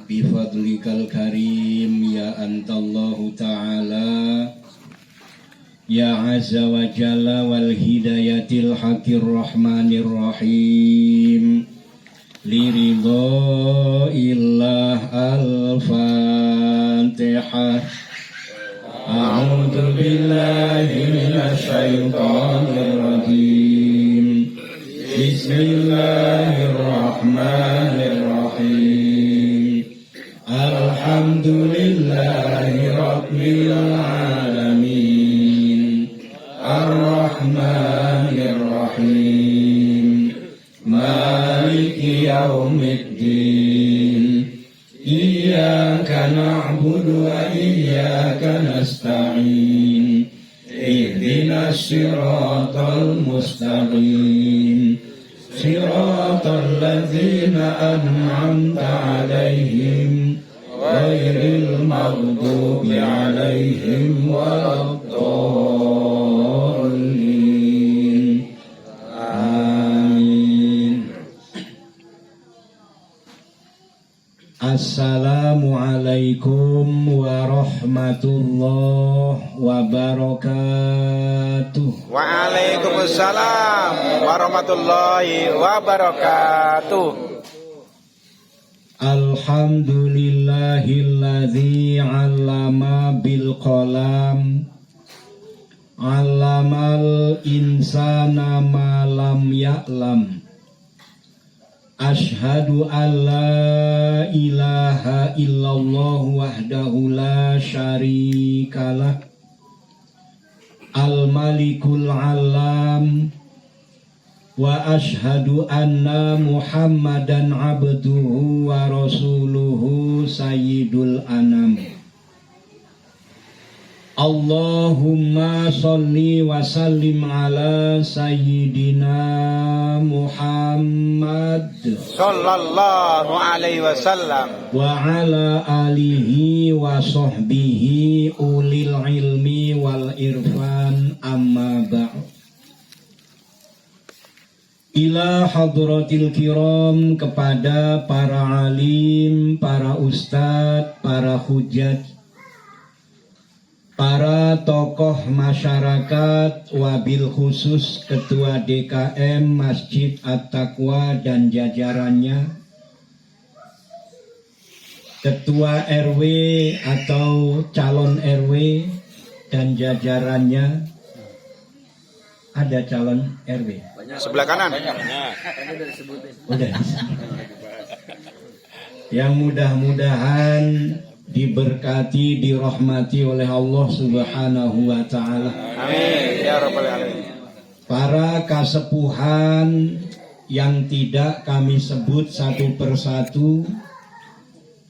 Bifadlikal karim ya antallahu ta'ala ya azza wa jalla wal hidayatil hakir rahmanir rahim liridho illah al-fatihah. A'udzu billahi minasy syaithanir rajim. Bismillahirrahmanirrahim. Alhamdulillahi rabbil alamin. Ar-Rahmanir Rahim. Maliki yaumiddin. Iyyaka na'budu wa iyyaka nasta'in. Ihdinas siratal mustaqim. Siratal ladzina an'amta 'alaihim ghairil maghdubi 'alaihim waladdallin. Amin. Assalamualaikum warahmatullahi wabarakatuh. Waalaikumsalam warahmatullahi wabarakatuh. Alhamdulillahilladzi 'allama bil qalam, 'allamal insana ma lam ya'lam. Ashhadu an la ilaha illallah wahdahu la syarikalah, al-malikul alam, wa ashhadu anna muhammadan abduhu wa rasuluhu sayyidul anam. Allahumma salli wa sallim ala sayyidina Muhammad Sallallahu alaihi wasallam wa ala alihi wa sahbihi ulil ilmi wal irfan, amma ba'd. Ila hadratil kiram, kepada para alim, para ustadz, para hujat, para tokoh masyarakat, wabil khusus Ketua DKM Masjid At-Taqwa dan jajarannya, Ketua RW atau calon RW dan jajarannya. Ada calon RW? sebelah kanan. Udah. Yang mudah-mudahan diberkati, dirahmati oleh Allah Subhanahu wa ta'ala. Amin ya rabbal alamin. Para kasepuhan yang tidak kami sebut satu persatu,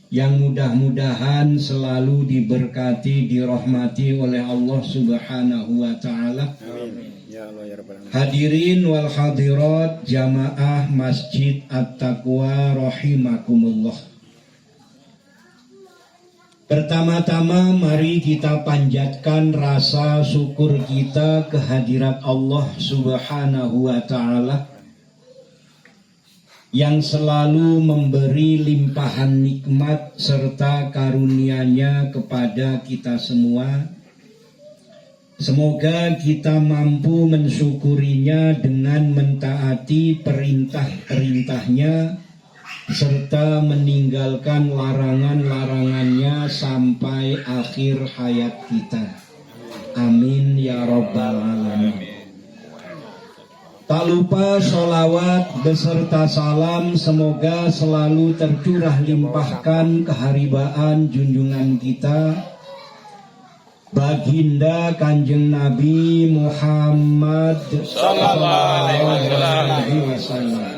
yang mudah-mudahan selalu diberkati, dirahmati oleh Allah Subhanahu wa ta'ala. Amin ya Allah ya rabbal alamin. Hadirin wal hadirat jamaah Masjid At-Taqwa rahimakumullah. Pertama-tama mari kita panjatkan rasa syukur kita kehadirat Allah Subhanahu wa ta'ala yang selalu memberi limpahan nikmat serta karunia-Nya kepada kita semua. Semoga kita mampu mensyukurinya dengan mentaati perintah-perintahnya serta meninggalkan larangan-larangannya sampai akhir hayat kita. Amin ya rabbal alamin. Tak lupa sholawat beserta salam semoga selalu tercurah limpahkan keharibaan junjungan kita, Baginda Kanjeng Nabi Muhammad sallallahu alaihi wasallam.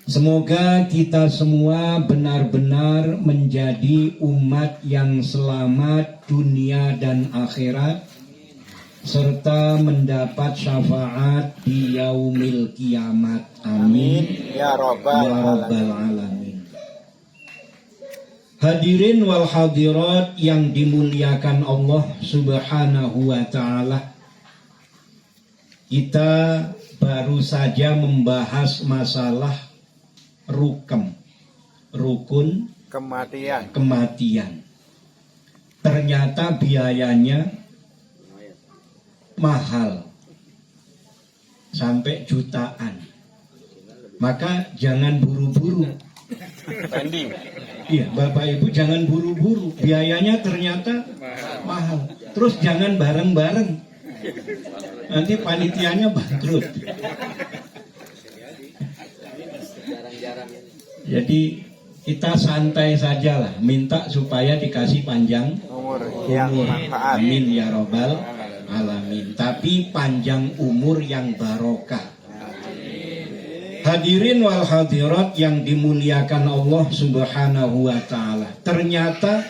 Semoga kita semua benar-benar menjadi umat yang selamat dunia dan akhirat, serta mendapat syafaat di yaumil kiamat. Amin Ya rabbal alamin. Hadirin wal hadirat yang dimuliakan Allah Subhanahu wa ta'ala, kita baru saja membahas masalah rukem. rukun kematian. Ternyata biayanya mahal, sampai jutaan. Maka jangan buru-buru. Pending. Iya, Bapak Ibu jangan buru-buru. Biayanya ternyata mahal. Terus jangan bareng-bareng. Nanti panitianya bangkrut. Jadi kita santai sajalah, minta supaya dikasih panjang Umur yang manfaat. Amin ya robbal alamin. Tapi panjang umur yang barokah. Hadirin wal hadirat yang dimuliakan Allah Subhanahu wa taala. Ternyata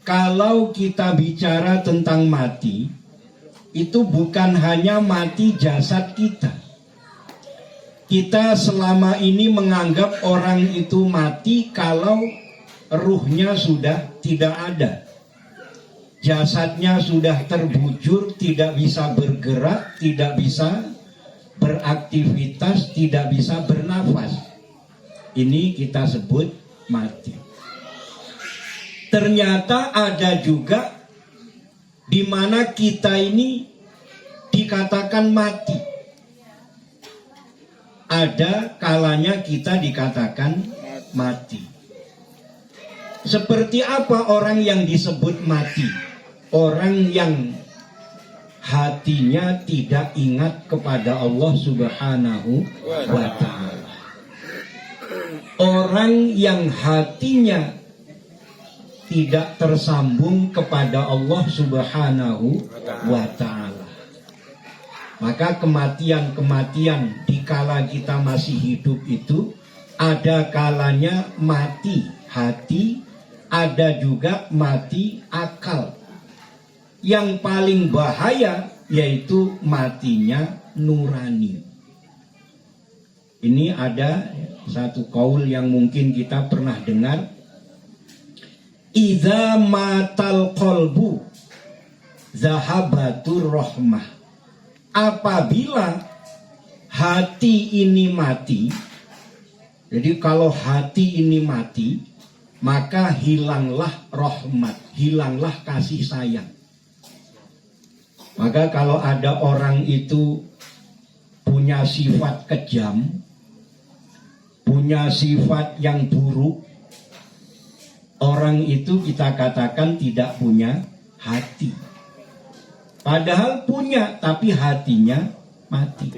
kalau kita bicara tentang mati, itu bukan hanya mati jasad kita. Kita selama ini menganggap orang itu mati kalau ruhnya sudah tidak ada. Jasadnya sudah terbujur, tidak bisa bergerak, tidak bisa beraktivitas, tidak bisa bernafas. Ini kita sebut mati. Ternyata ada juga di mana kita ini dikatakan mati. Ada kalanya kita dikatakan mati. Seperti apa orang yang disebut mati? Orang yang hatinya tidak ingat kepada Allah Subhanahu wa ta'ala. Orang yang hatinya tidak tersambung kepada Allah Subhanahu wa ta'ala. Maka kematian-kematian di kala kita masih hidup itu, ada kalanya mati hati, ada juga mati akal. Yang paling bahaya yaitu matinya nurani. Ini ada satu qaul yang mungkin kita pernah dengar. Idza matal qalbu zahabatur rahmah. Apabila hati ini mati, jadi kalau hati ini mati, maka hilanglah rahmat, hilanglah kasih sayang. Maka kalau ada orang itu punya sifat kejam, punya sifat yang buruk, orang itu kita katakan tidak punya hati. Padahal punya, tapi hatinya mati.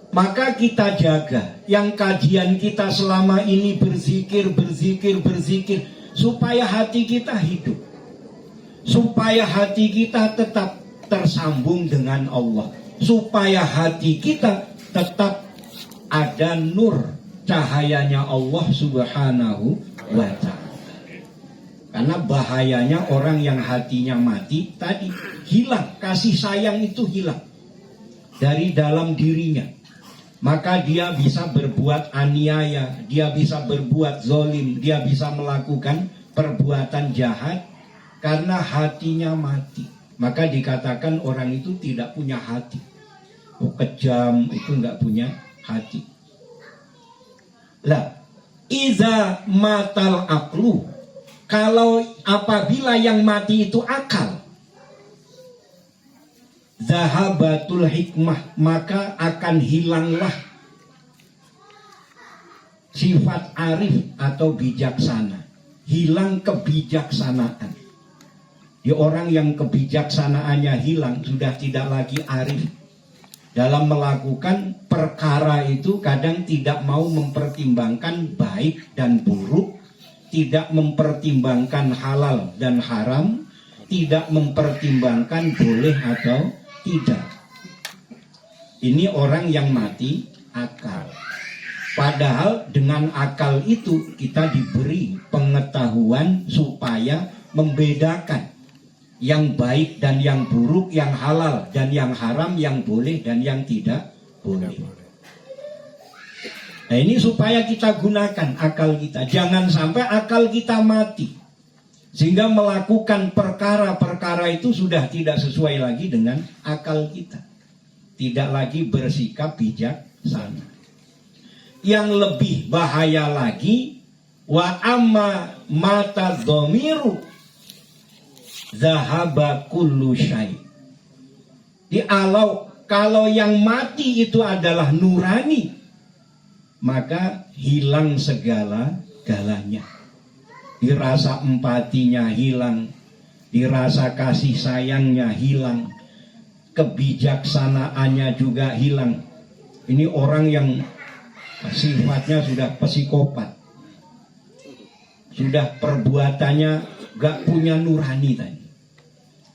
Maka kita jaga, yang kajian kita selama ini berzikir, supaya hati kita hidup. Supaya hati kita tetap tersambung dengan Allah. Supaya hati kita tetap ada nur cahayanya Allah Subhanahu wa ta'ala. Karena bahayanya orang yang hatinya mati tadi hilang, kasih sayang itu hilang dari dalam dirinya. Maka dia bisa berbuat aniaya, dia bisa berbuat zolim, dia bisa melakukan perbuatan jahat karena hatinya mati. Maka dikatakan orang itu tidak punya hati. Oh, kejam, itu nggak punya hati. Lah, iza matal aklu, kalau apabila yang mati itu akal, zahabatul hikmah, maka akan hilanglah sifat arif atau bijaksana. Hilang kebijaksanaan. Di orang yang kebijaksanaannya hilang, sudah tidak lagi arif. Dalam melakukan perkara itu kadang tidak mau mempertimbangkan baik dan buruk, tidak mempertimbangkan halal dan haram, tidak mempertimbangkan boleh atau tidak. Ini orang yang mati akal. Padahal dengan akal itu kita diberi pengetahuan supaya membedakan yang baik dan yang buruk, yang halal dan yang haram, yang boleh dan yang tidak boleh. Nah, ini supaya kita gunakan akal kita. Jangan sampai akal kita mati, sehingga melakukan perkara-perkara itu sudah tidak sesuai lagi dengan akal kita. Tidak lagi bersikap bijaksana. Yang lebih bahaya lagi, Wa amma mata dhamiru zahaba kullu syai. Kalau yang mati itu adalah nurani, maka hilang segala-galanya. Dirasa empatinya hilang, dirasa kasih sayangnya hilang, kebijaksanaannya juga hilang. Ini orang yang sifatnya sudah psikopat, sudah perbuatannya gak punya nurani tadi.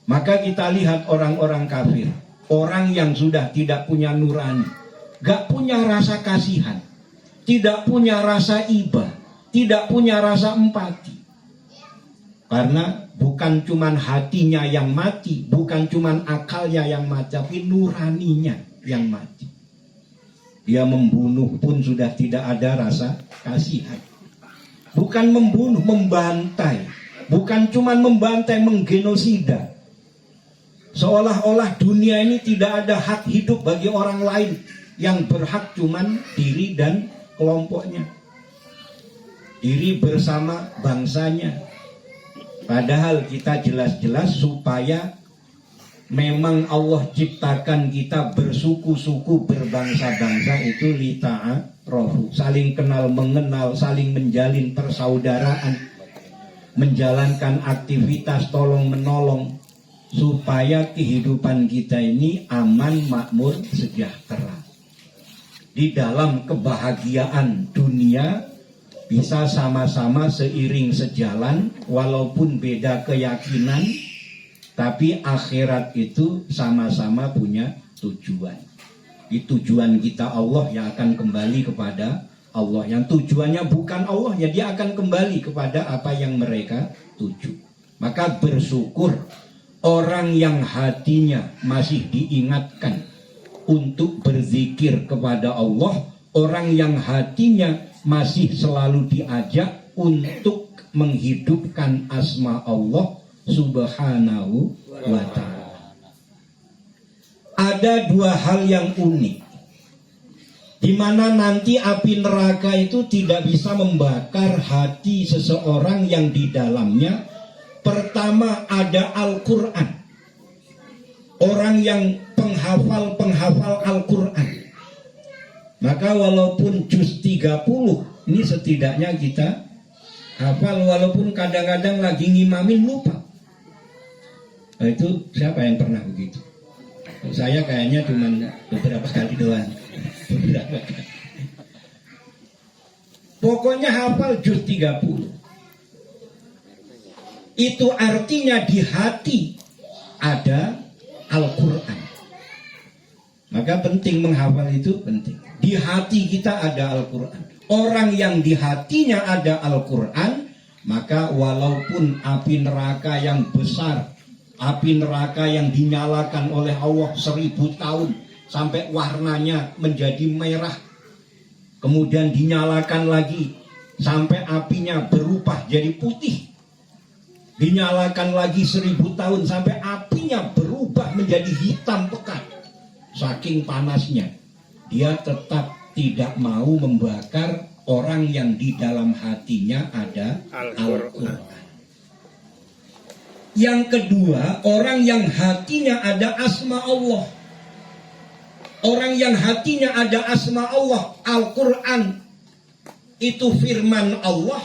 Maka kita lihat orang-orang kafir, orang yang sudah tidak punya nurani, gak punya rasa kasihan, tidak punya rasa iba, tidak punya rasa empati. Karena bukan cuman hatinya yang mati, bukan cuman akalnya yang mati, tapi nuraninya yang mati. Dia membunuh pun sudah tidak ada rasa kasihan. Bukan membunuh, membantai. Bukan cuman membantai, menggenosida. Seolah-olah dunia ini tidak ada hak hidup bagi orang lain. Yang berhak cuman diri dan kelompoknya. Diri bersama bangsanya. Padahal kita jelas-jelas supaya memang Allah ciptakan kita bersuku-suku, berbangsa-bangsa itu lita'arofu. Saling kenal mengenal, saling menjalin persaudaraan. Menjalankan aktivitas tolong menolong. Supaya kehidupan kita ini aman, makmur, sejahtera. Di dalam kebahagiaan dunia bisa sama-sama seiring sejalan, walaupun beda keyakinan, tapi akhirat itu sama-sama punya tujuan. Di tujuan kita Allah yang akan kembali kepada Allah. Yang tujuannya bukan Allah, ya dia akan kembali kepada apa yang mereka tuju. Maka bersyukur orang yang hatinya masih diingatkan untuk berzikir kepada Allah, orang yang hatinya masih selalu diajak untuk menghidupkan asma Allah Subhanahu wa ta'ala. Ada dua hal yang unik, di mana nanti api neraka itu tidak bisa membakar hati seseorang yang di dalamnya. Pertama ada Al-Quran. Orang yang penghafal Al-Quran. Maka walaupun juz 30, ini setidaknya kita hafal, walaupun kadang-kadang lagi ngimamin lupa. Nah, itu siapa yang pernah begitu? Saya kayaknya cuma beberapa kali doang. Pokoknya hafal juz 30. Itu artinya di hati ada Al-Quran. Maka penting menghafal itu penting. Di hati kita ada Al-Quran. Orang yang di hatinya ada Al-Quran, maka walaupun api neraka yang besar, api neraka yang dinyalakan oleh Allah 1000 tahun, sampai warnanya menjadi merah, kemudian dinyalakan lagi, sampai apinya berubah jadi putih, dinyalakan lagi 1000 tahun sampai apinya berubah menjadi hitam pekat. Saking panasnya, dia tetap tidak mau membakar orang yang di dalam hatinya ada Al-Quran. Yang kedua, orang yang hatinya ada asma Allah. Orang yang hatinya ada asma Allah, Al-Quran itu firman Allah,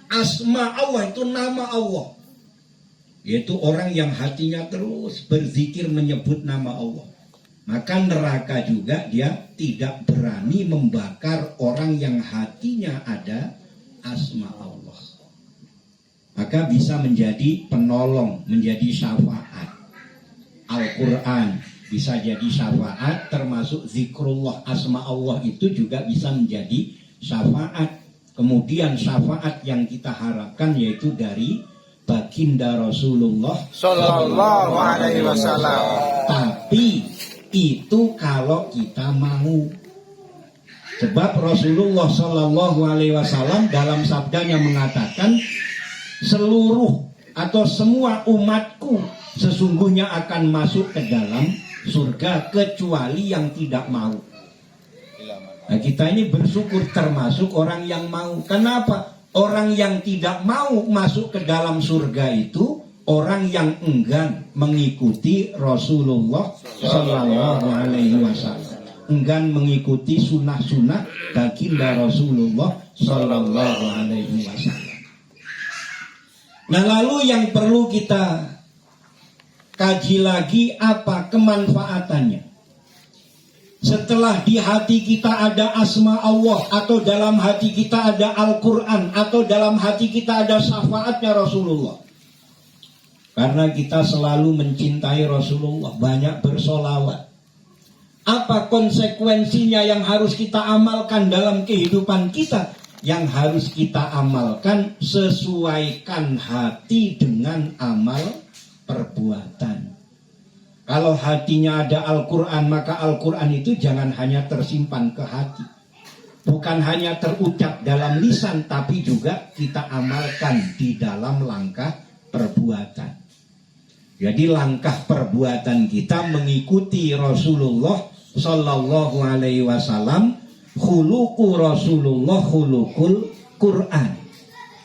asma Allah itu nama Allah. Yaitu orang yang hatinya terus berzikir menyebut nama Allah. Maka neraka juga dia tidak berani membakar orang yang hatinya ada asma Allah. Maka bisa menjadi penolong, menjadi syafaat. Al-Quran bisa jadi syafaat, termasuk zikrullah asma Allah itu juga bisa menjadi syafaat. Kemudian syafaat yang kita harapkan yaitu dari baginda Rasulullah Sallallahu alaihi wasallam. Tapi itu kalau kita mau. Sebab Rasulullah Sallallahu alaihi wasallam dalam sabdanya mengatakan, seluruh atau semua umatku sesungguhnya akan masuk ke dalam surga kecuali yang tidak mau. Nah, kita ini bersyukur termasuk orang yang mau. Kenapa? Orang yang tidak mau masuk ke dalam surga itu orang yang enggan mengikuti Rasulullah Sallallahu Alaihi Wasallam, enggan mengikuti sunnah-sunnah baginda Rasulullah Sallallahu Alaihi Wasallam. Nah, lalu yang perlu kita kaji lagi apa kemanfaatannya? Setelah di hati kita ada asma Allah, atau dalam hati kita ada Al-Quran, atau dalam hati kita ada syafaatnya Rasulullah. Karena kita selalu mencintai Rasulullah, banyak bersolawat. Apa konsekuensinya yang harus kita amalkan dalam kehidupan kita? Yang harus kita amalkan, sesuaikan hati dengan amal perbuatan. Kalau hatinya ada Al-Quran, maka Al-Quran itu jangan hanya tersimpan ke hati. Bukan hanya terucap dalam lisan, tapi juga kita amalkan di dalam langkah perbuatan. Jadi langkah perbuatan kita mengikuti Rasulullah Sallallahu Alaihi Wasallam. Khuluqu Rasulullah khuluqul Quran.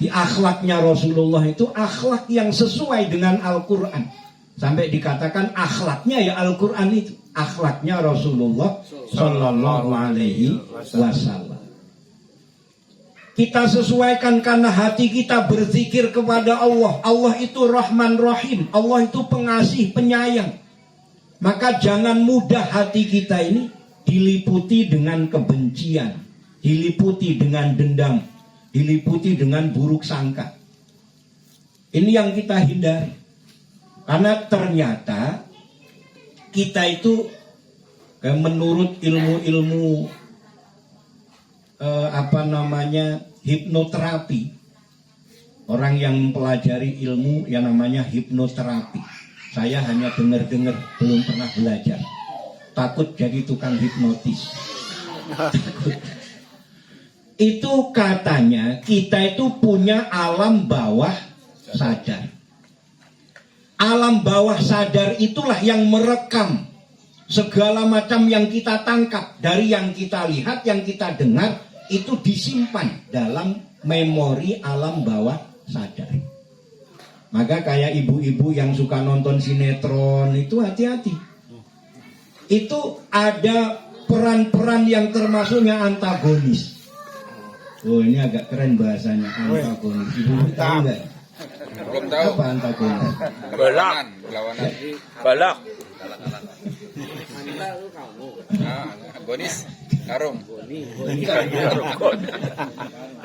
Di akhlaknya Rasulullah itu akhlak yang sesuai dengan Al-Quran. Sampai dikatakan akhlaknya ya Al-Quran itu. Akhlaknya Rasulullah Sallallahu Alaihi Wasallam. Kita sesuaikan karena hati kita berzikir kepada Allah. Allah itu Rahman Rahim. Allah itu pengasih, penyayang. Maka jangan mudah hati kita ini diliputi dengan kebencian, diliputi dengan dendam, diliputi dengan buruk sangka. Ini yang kita hindari. Karena ternyata kita itu menurut ilmu-ilmu hipnoterapi, orang yang mempelajari ilmu yang namanya hipnoterapi. Saya hanya dengar-dengar, belum pernah belajar. Takut jadi tukang hipnotis. Takut. Itu katanya kita itu punya alam bawah sadar. Alam bawah sadar itulah yang merekam segala macam yang kita tangkap, dari yang kita lihat, yang kita dengar, itu disimpan dalam memori alam bawah sadar. Maka kayak ibu-ibu yang suka nonton sinetron itu hati-hati. Itu ada peran-peran yang termasuknya antagonis. Oh, ini agak keren bahasanya, antagonis. Ibu tahu nggak? Belum tahu. Apa antagonis? Balak. Lawanan. Balak. Agonis. Karung.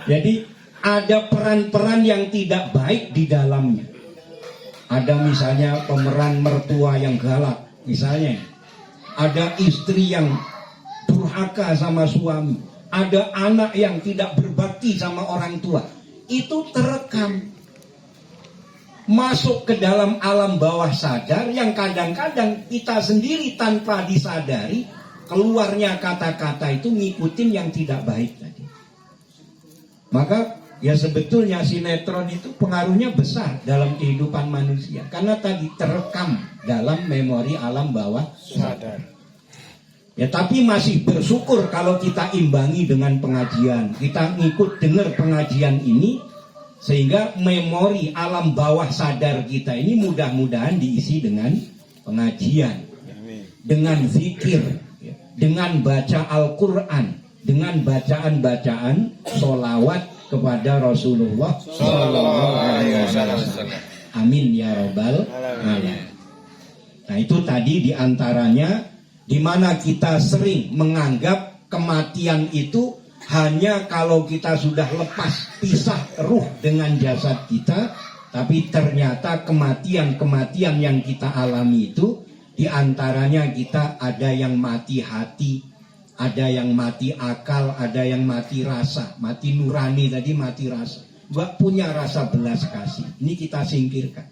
Jadi ada peran-peran yang tidak baik di dalamnya. Ada misalnya pemeran mertua yang galak, misalnya. Ada istri yang durhaka sama suami. Ada anak yang tidak berbakti sama orang tua. Itu terekam. Masuk ke dalam alam bawah sadar yang kadang-kadang kita sendiri tanpa disadari, keluarnya kata-kata itu ngikutin yang tidak baik tadi. Maka ya sebetulnya sinetron itu pengaruhnya besar dalam kehidupan manusia. Karena tadi terekam dalam memori alam bawah sadar. Ya tapi masih bersyukur kalau kita imbangi dengan pengajian. Kita ngikut dengar pengajian ini, sehingga memori alam bawah sadar kita ini mudah-mudahan diisi dengan pengajian, dengan zikir, dengan baca Al-Quran, dengan bacaan-bacaan sholawat kepada Rasulullah Sallallahu Alaihi Wasallam. Amin ya robbal alamin. Nah itu tadi diantaranya, di mana kita sering menganggap kematian itu hanya kalau kita sudah lepas pisah ruh dengan jasad kita. Tapi ternyata kematian-kematian yang kita alami itu, diantaranya kita ada yang mati hati, ada yang mati akal, ada yang mati rasa. Mati nurani tadi, mati rasa. Gak punya rasa belas kasih. Ini kita singkirkan.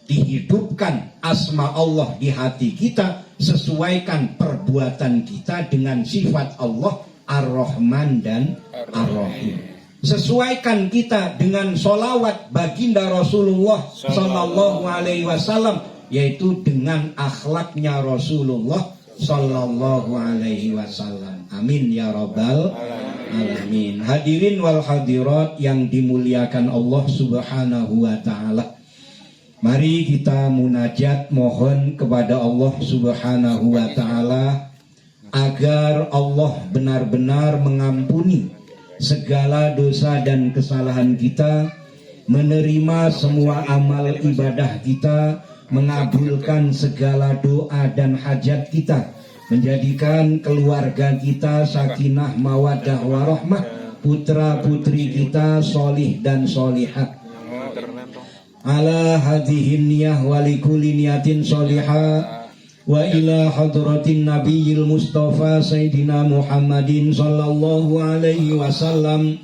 Dihidupkan asma Allah di hati kita, sesuaikan perbuatan kita dengan sifat Allah Ar-Rahman dan Ar-Rahim. Sesuaikan kita dengan sholawat baginda Rasulullah Sallallahu Alaihi Wasallam, yaitu dengan akhlaknya Rasulullah Sallallahu Alaihi Wasallam. Amin ya robbal alamin. alamin. Hadirin wal hadirat yang dimuliakan Allah Subhanahu wa taala. Mari kita munajat mohon kepada Allah Subhanahu wa taala agar Allah benar-benar mengampuni segala dosa dan kesalahan kita, menerima semua amal ibadah kita, mengabulkan segala doa dan hajat kita, menjadikan keluarga kita sakinah mawaddah warahmah, putra putri kita solih dan solihah. Ala hadhihi niyah wa likulli niyatin solihah wa ila hadratin nabiyil mustafa sayyidina Muhammadin sallallahu alaihi wasallam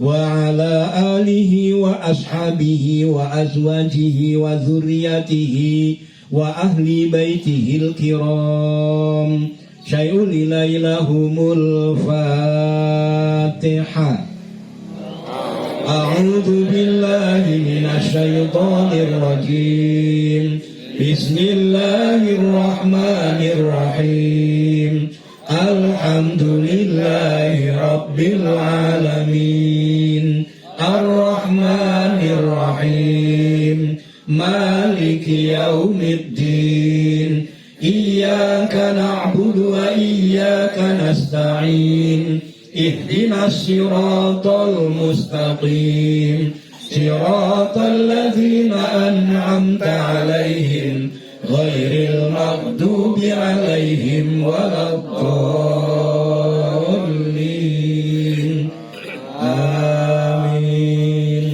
wa ala alihi wa ashabihi wa azwajihi wa dzurriyyatihi wa ahli baitihil kiram. Syai'ul ilaihumul Fatihah. A'udzu billahi minasy syaithanir rajim. Bismillahirrahmanirrahim. Alhamdulillahi rabbil alamin. Ar-Rahmanir-Rahim. Maliki yaumiddin. Iyyaka na'budu wa iyyaka nasta'in. Ihdinas siratal mustaqim. Siratal ladzina an'amta 'alaihim ghairil maghdubi 'alaihim waladdallin. Amin.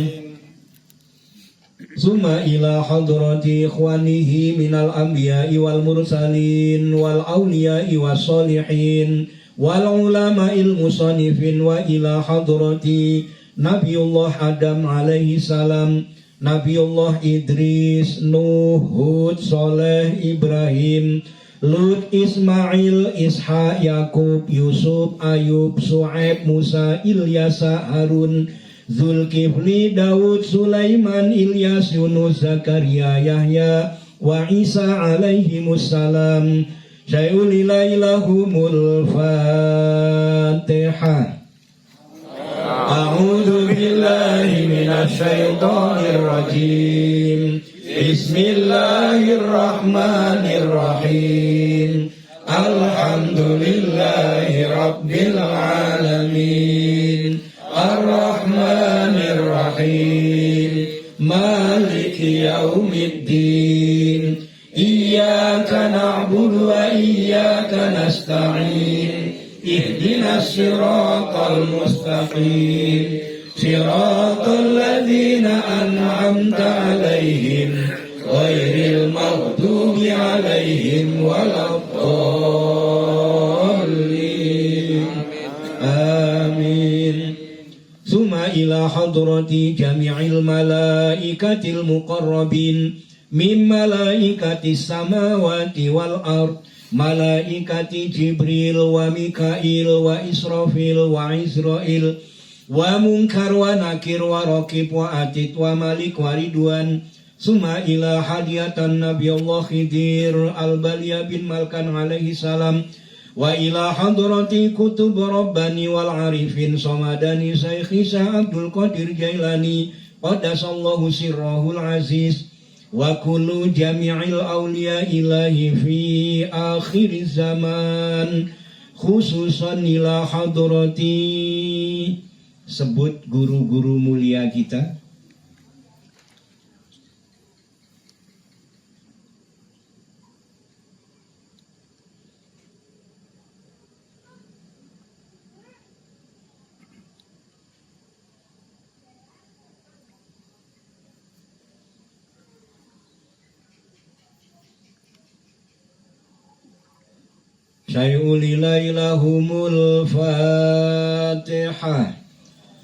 Summa ila hadrati ikhwanihi minal anbiya'i wal mursalin wal awliya'i was solihin wal ulama'il musannifin wa ila hadrati Nabiullah Adam alaihi salam, Nabiullah Idris, Nuh, Hud, Soleh, Ibrahim, Lut, Ismail, Ishaq, Yakub, Yusuf, Ayub, Su'aib, Musa, Ilyasa, Harun, Zulkifli, Daud, Sulaiman, Ilyas, Yunus, Zakaria, Yahya, wa Isa alaihimussalam. Syai'ul ilaihumul Fatihah. A'udzu billahi minasy syaithanir rajim. Bismillahirrahmanirrahim. Alhamdulillahi rabbil alamin. Ar-Rahmanir-Rahim. Maliki yaumiddin. Iyyaka na'budu wa iyyaka nasta'in. Ihdinas siratal mustaqim. Siratal ladzina an'amta 'alaihim ghairil maghdubi 'alaihim waladdallin. Amin. Summa ila hadrati jami'il malaikatil muqarrabin min malaikatis samawati wal ard. Malaikati Jibril wa Mikail wa Israfil wa Israil wa Munkar wa Nakir wa Raqib wa Atid wa Malik wa Ridwan. Summa ila hadiyatan Nabi Allah Khidir al-Balya bin Malkan alaihi salam wa ila hadrati kutub Rabbani wal Arifin Samadani Sayyid Abdul Qadir Jailani qaddasallahu sirrahul aziz wa kullu jami'il awliya ilahi fi akhir zaman, khususan ila hadrati, sebut guru-guru mulia kita. Syai'ul ilaihumul Fatihah.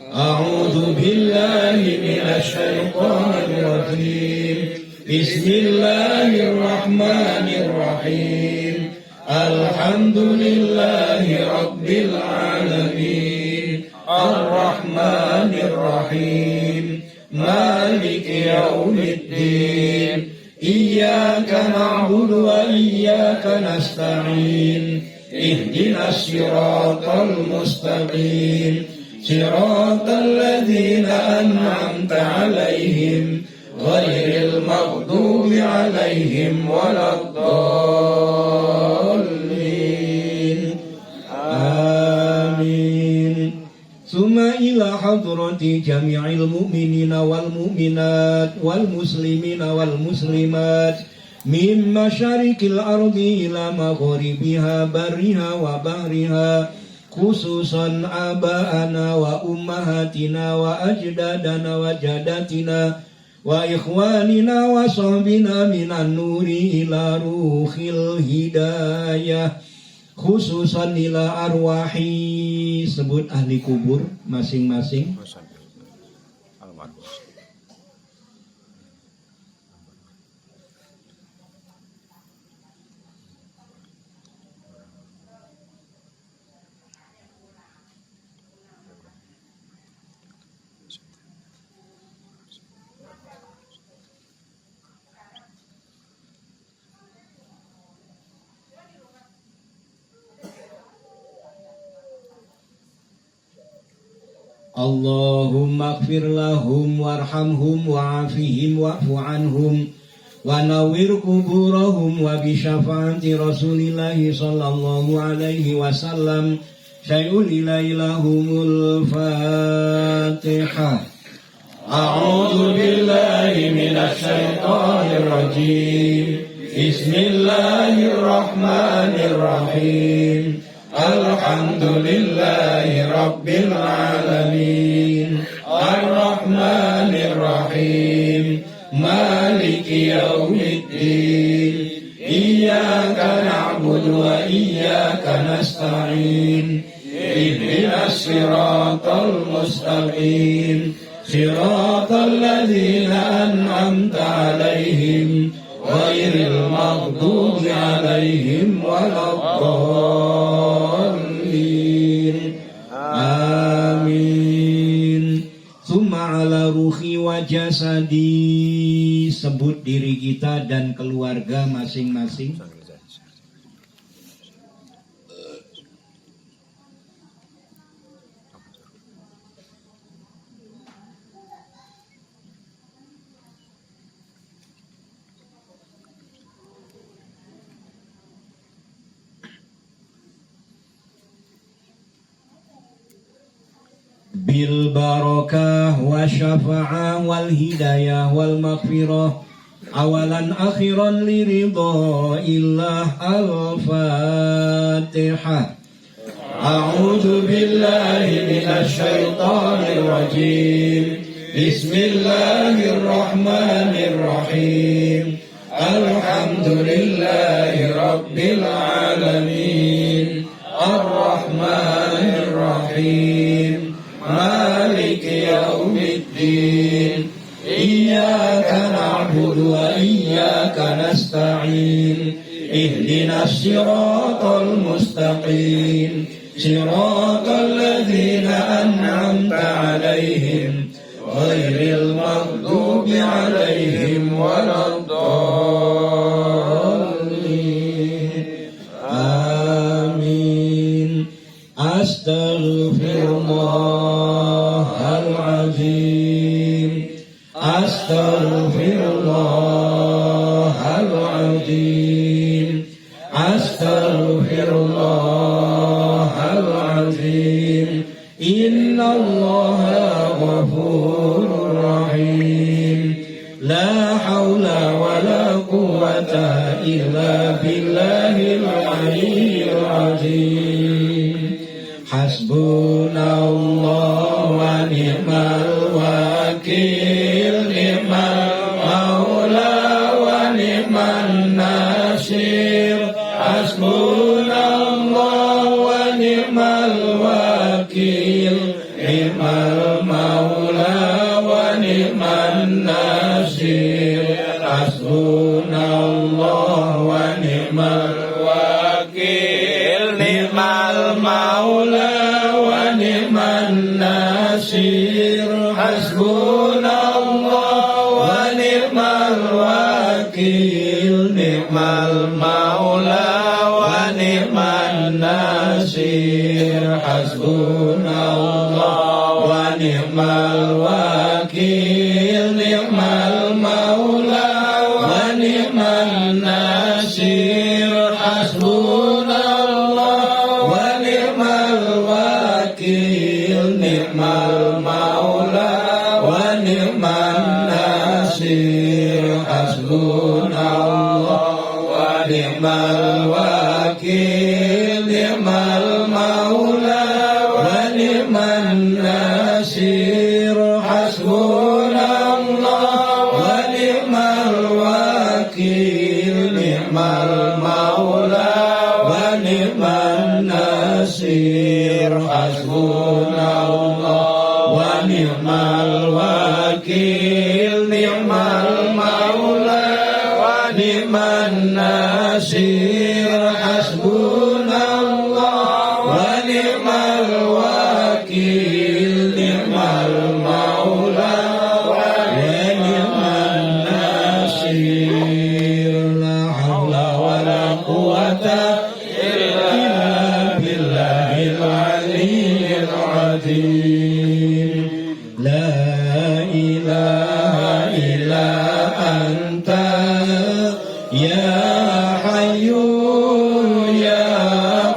A'udzu billahi minasy syaithanir rajim. Bismillahirrahmanirrahim. Alhamdulillahi rabbil alamin. Ar-Rahmanir-Rahim. Maliki yaumiddin. Iyyaka na'budu wa iyyaka nasta'in. ihdinas siratal mustaqim siratal ladzina an'amta 'alaihim ghairil maghdubi 'alaihim waladdallin. Amin. Summa ila hadrati jami'il mu'minina wal mu'minat wal muslimina wal muslimat min masyarikil ardi ila maghribiha barriha wa bahriha khususan aba'ana wa ummahatina wa ajdadana wa jadatina wa ikhwanina wa sahbina minan nuri ila ruhil hidayah khususan ila arwahi, sebut ahli kubur masing-masing. Allahumma ighfir lahum warhamhum wa'afihim wa'fu anhum wa nawwir kuburahum wa bi syafaati Rasulillahi sallallahu alaihi wasallam syai'ul ilaihumul Fatihah. A'udzu billahi minasy syaithanir rajim. Bismillahirrahmanirrahim. Alhamdulillahi Rabbil Alamin Ar-Rahmanir Rahim Maliki Yawmiddin Iyyaka na'budu wa iyyaka nasta'in Ihdinas siratal mustaqim Siratal ladzina an'amta 'alaihim ghairil maghdubi 'alaihim waladdallin. Amin. Summa ala ruhi wa jasadi, sebut diri kita dan keluarga masing-masing. Bil barakah wa syafa'ah wal hidayah wal maghfirah awalan akhiran li ridha illah al-Fatihah. A'udzu billahi minasy syaithanir rajim. Bismillahirrahmanirrahim. Alhamdulillahi rabbil alamin. Ar-Rahmanir Rahim. Maliki yaumiddin. Iyyaka na'budu wa iyyaka nasta'in. Ihdinas siratal mustaqim. Siratal ladzina an'amta 'alaihim ghairil maghdubi 'alaihim waladdallin. Amin. Astaghfirullahaladzim. Astaghfirullahaladzim. Astaghfirullahaladzim. Innallaha ghafurur rahim. La hawla wa la quwwata illa billahil aliyyil azim. Hasbunallahu wa ni'mal wakil. Ni'mal maula wa ni'man nasir. Hasbunallahu wa ni'mal wakil. Ni'mal maula wa ni'man nasir. Hasbunallahu wa ni'mal wakil. Ni'mal maula wa ni'man nasir. Hasbunallahu wa ni'mal wakil. Ni'mal maula wa ni'man nasir. ni'mal maula wa ni'man nasir. Hasbunallah wa ni'mal wakil. Ni'mal maula wa ni'man nasir. Hasbunallah wa ni'mal wakil. Ni'mal maula wa ni'man nasir. Hasbunallah wa ni'mal wakil. Ni'mal maula wa ni'man nasir. Hasbunallah wa ni'mal wakil. Ni'mal maula wa ni'man nasir. Hasbunallah wa ni'mal wakil. Ni'mal maula wa ni'man nasir. La haula wa la quwata illa billahil aliyyil azim. La ilaha illa anta ya hayyu ya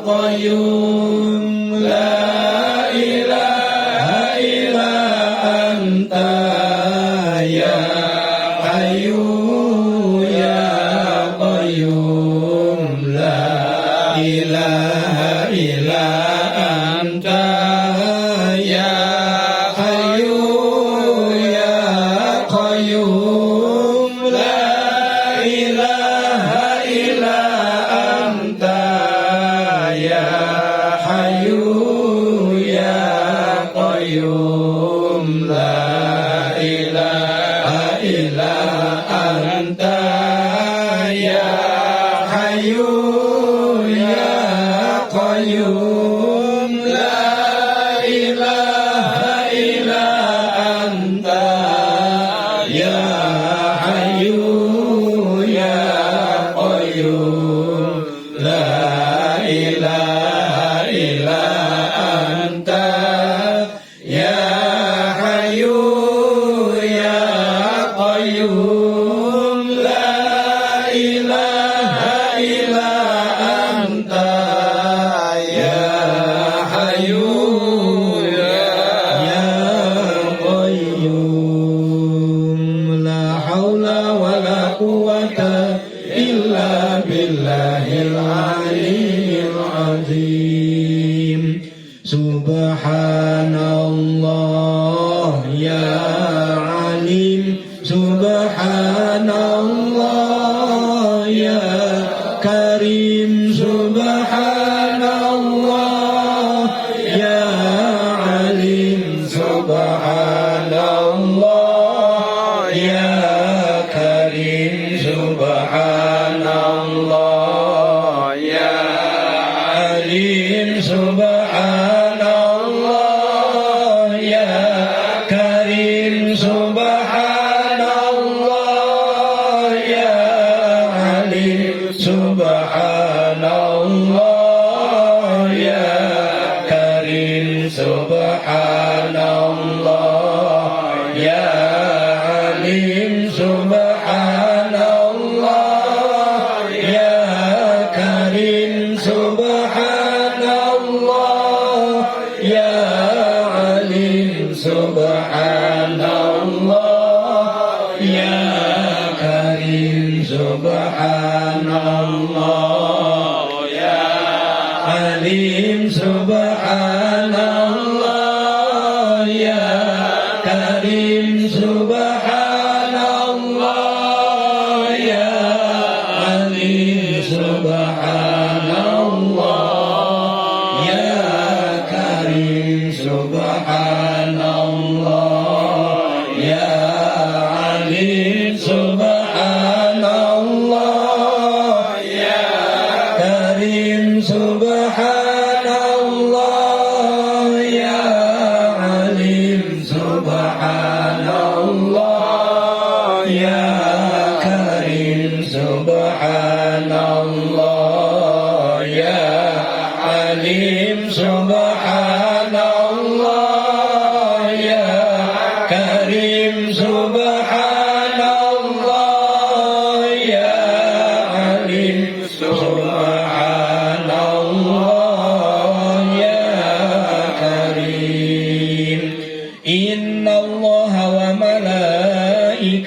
qayyum. La ilaha illa anta ya hayyu ya qayyum. La ilaha illa anta ya hayyu ya qayyum. La ilaha illa anta ya hayyu ya qayyum. La ilaha illa anta ya hayyu ya qayyum. La ilaha illa anta ya hayyu ya qayyum. La ilaha illa anta ya hayyu ya qayyum. La ilaha illa anta ya hayyu ya qayyum. La haula wa la quwata illa billahil aliyyil azim. Subhanallah ya alim. Subhanallah ya karim. Subhanallah ya alim. Subhanallah ya karim. Subhanallah ya alim. Subhanallah ya karim. Subhanallah ya alim. Subhanallah ya karim. Subhanallah ya alim. Subhanallah ya karim. Subhanallah ya alim. Subhanallah ya karim. Subhanallah ya alim. Subhanallah ya karim. Subhanallah ya alim. Subhanallah ya karim. Subhanallah ya alim. Subhanallah ya karim. Subhanallah ya alim. Subhanallah ya karim. Subhanallah ya alim. Subhanallah ya karim. Subhanallah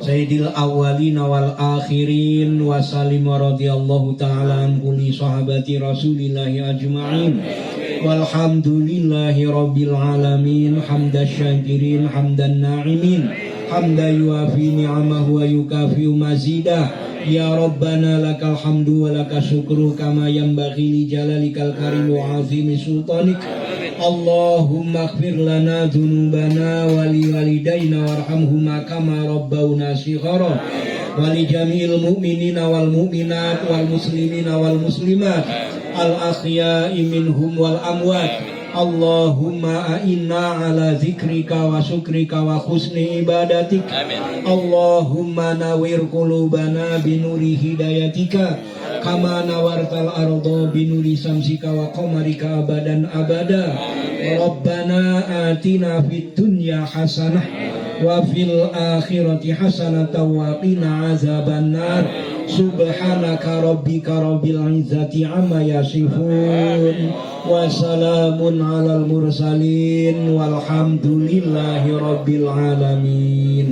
Sayyidil awwalin wal akhirin wa salim wa radhiyallahu ta'ala an kulli sahabati rasulillahi ajma'in walhamdulillahi rabbil alamin hamdan syakirin hamdan na'imin hamdan yuafi ni'amahu wa yukafi'u mazidah ya rabbana lakal hamdu wa lakal syukru kama yanbaghi li jalalikal karim wa azimi sultanik Allahumma ighfir lana dhunubana wa li walidayna warhamhuma kama rabbawna shighara wa li jami'il mu'minina wal mu'minat wal muslimina wal muslimat al ahya'i minhum wal amwat Allahumma a'inna ala zikrika wa syukrika wa husni ibadatik Allahumma nawir qulubana binuri hidayatika kama nawartal ardo binuri samsika wa qamarika abadan abada Rabbana atina fid dunya hasanah wa fil akhirati hasanatan wa qina azabannar subhanaka rabbika rabbil izzati amma yasifun wa salamun alal mursalin walhamdulillahi rabbil alamin.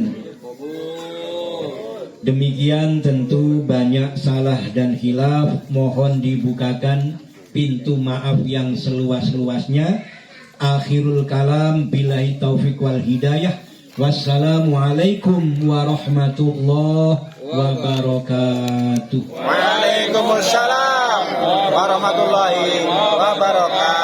Demikian tentu banyak salah dan khilaf, mohon dibukakan pintu maaf yang seluas-luasnya. Akhirul kalam billahi taufik wal hidayah. Wassalamualaikum warahmatullahi wabarakatuh. Waalaikumsalam warahmatullahi wabarakatuh.